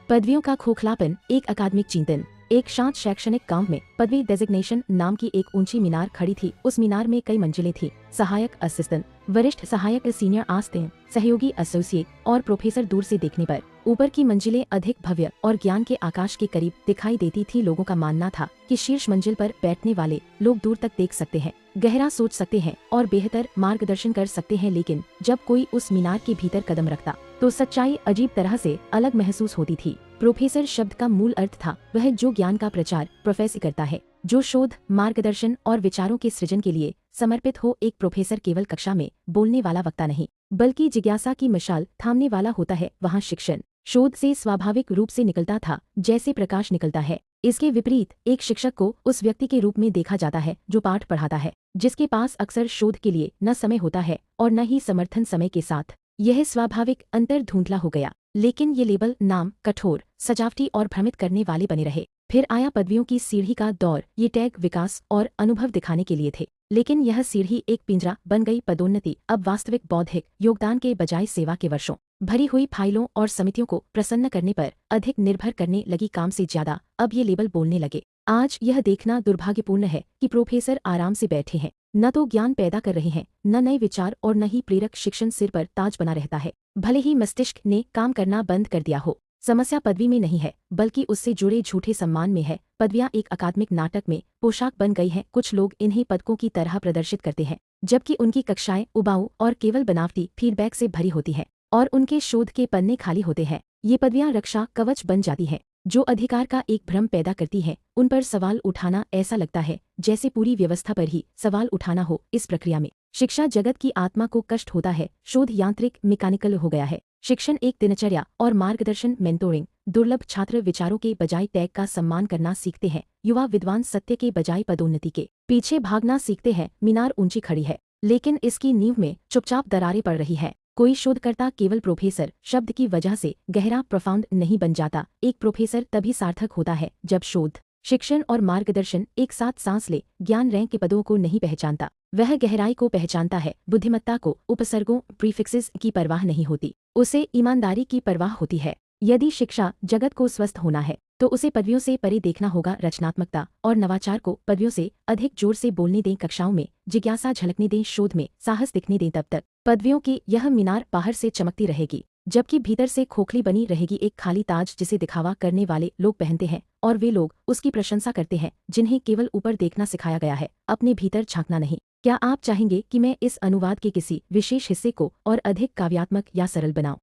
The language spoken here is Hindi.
पदवियों का खोखलापन, एक अकादमिक चिंतन। एक शांत शैक्षणिक गांव में पदवी डेजिग्नेशन नाम की एक ऊंची मीनार खड़ी थी। उस मीनार में कई मंजिलें थी। सहायक असिस्टेंट, वरिष्ठ सहायक, सीनियर असिस्टेंट, सहयोगी एसोसिएट और प्रोफेसर दूर से देखने पर ऊपर की मंजिलें अधिक भव्य और ज्ञान के आकाश के करीब दिखाई देती थी। लोगों का मानना था कि शीर्ष मंजिल पर बैठने वाले लोग दूर तक देख सकते हैं, गहरा सोच सकते हैं और बेहतर मार्गदर्शन कर सकते हैं। लेकिन जब कोई उस मीनार के भीतर कदम रखता तो सच्चाई अजीब तरह से अलग महसूस होती थी। प्रोफेसर शब्द का मूल अर्थ था वह जो ज्ञान का प्रचार प्रोफेसर करता है, जो शोध, मार्गदर्शन और विचारों के सृजन के लिए समर्पित हो। एक प्रोफेसर केवल कक्षा में बोलने वाला वक्ता नहीं, बल्कि जिज्ञासा की मशाल थामने वाला होता है। वहाँ शिक्षण शोध से स्वाभाविक रूप से निकलता था, जैसे प्रकाश निकलता है। इसके विपरीत एक शिक्षक को उस व्यक्ति के रूप में देखा जाता है जो पाठ पढ़ाता है, जिसके पास अक्सर शोध के लिए न समय होता है और न ही समर्थन। समय के साथ यह स्वाभाविक अंतर धुंधला हो गया, लेकिन ये लेबल, नाम कठोर, सजावटी और भ्रमित करने वाले बने रहे। फिर आया पदवियों की सीढ़ी का दौर। ये टैग विकास और अनुभव दिखाने के लिए थे, लेकिन यह सीढ़ी एक पिंजरा बन गई। पदोन्नति अब वास्तविक बौद्धिक योगदान के बजाय सेवा के वर्षों भरी हुई फाइलों और समितियों को प्रसन्न करने पर अधिक निर्भर करने लगी। काम से ज्यादा अब ये लेबल बोलने लगे। आज यह देखना दुर्भाग्यपूर्ण है कि प्रोफेसर आराम से बैठे हैं, न तो ज्ञान पैदा कर रहे हैं, न नए विचार और न ही प्रेरक शिक्षण सिर पर ताज बना रहता है, भले ही मस्तिष्क ने काम करना बंद कर दिया हो। समस्या पदवी में नहीं है, बल्कि उससे जुड़े झूठे सम्मान में है। पदवियां एक अकादमिक नाटक में पोशाक बन गई हैं। कुछ लोग इन्हें पदकों की तरह प्रदर्शित करते हैं, जबकि उनकी कक्षाएं उबाऊ और केवल बनावटी फीडबैक से भरी होती हैं और उनके शोध के पन्ने खाली होते हैं। ये पदवियां रक्षा कवच बन जाती हैं, जो अधिकार का एक भ्रम पैदा करती है। उन पर सवाल उठाना ऐसा लगता है जैसे पूरी व्यवस्था पर ही सवाल उठाना हो। इस प्रक्रिया में शिक्षा जगत की आत्मा को कष्ट होता है। शोध यांत्रिक, मैकेनिकल हो गया है। शिक्षण एक दिनचर्या और मार्गदर्शन, मेंटोरिंग। दुर्लभ छात्र विचारों के बजाय टैग का सम्मान करना सीखते हैं। युवा विद्वान सत्य के बजाय पदोन्नति के पीछे भागना सीखते हैं। मीनार ऊंची खड़ी है, लेकिन इसकी नींव में चुपचाप दरारें पड़ रही है। कोई शोधकर्ता केवल प्रोफेसर शब्द की वजह से गहरा, प्रोफाउंड नहीं बन जाता। एक प्रोफेसर तभी सार्थक होता है जब शोध, शिक्षण और मार्गदर्शन एक साथ सांस ले। ज्ञान रैंक के पदों को नहीं पहचानता, वह गहराई को पहचानता है। बुद्धिमत्ता को उपसर्गों, प्रीफिक्सेस की परवाह नहीं होती, उसे ईमानदारी की परवाह होती है। यदि शिक्षा जगत को स्वस्थ होना है तो उसे पदवियों से परे देखना होगा। रचनात्मकता और नवाचार को पदवियों से अधिक जोर से बोलने दें। कक्षाओं में जिज्ञासा झलकने दें, शोध में साहस दिखने दें। तब तक पदवियों की यह मीनार बाहर से चमकती रहेगी, जबकि भीतर से खोखली बनी रहेगी। एक खाली ताज जिसे दिखावा करने वाले लोग पहनते हैं, और वे लोग उसकी प्रशंसा करते हैं जिन्हें केवल ऊपर देखना सिखाया गया है, अपने भीतर झांकना नहीं। क्या आप चाहेंगे कि मैं इस अनुवाद के किसी विशेष हिस्से को और अधिक काव्यात्मक या सरल बनाऊं?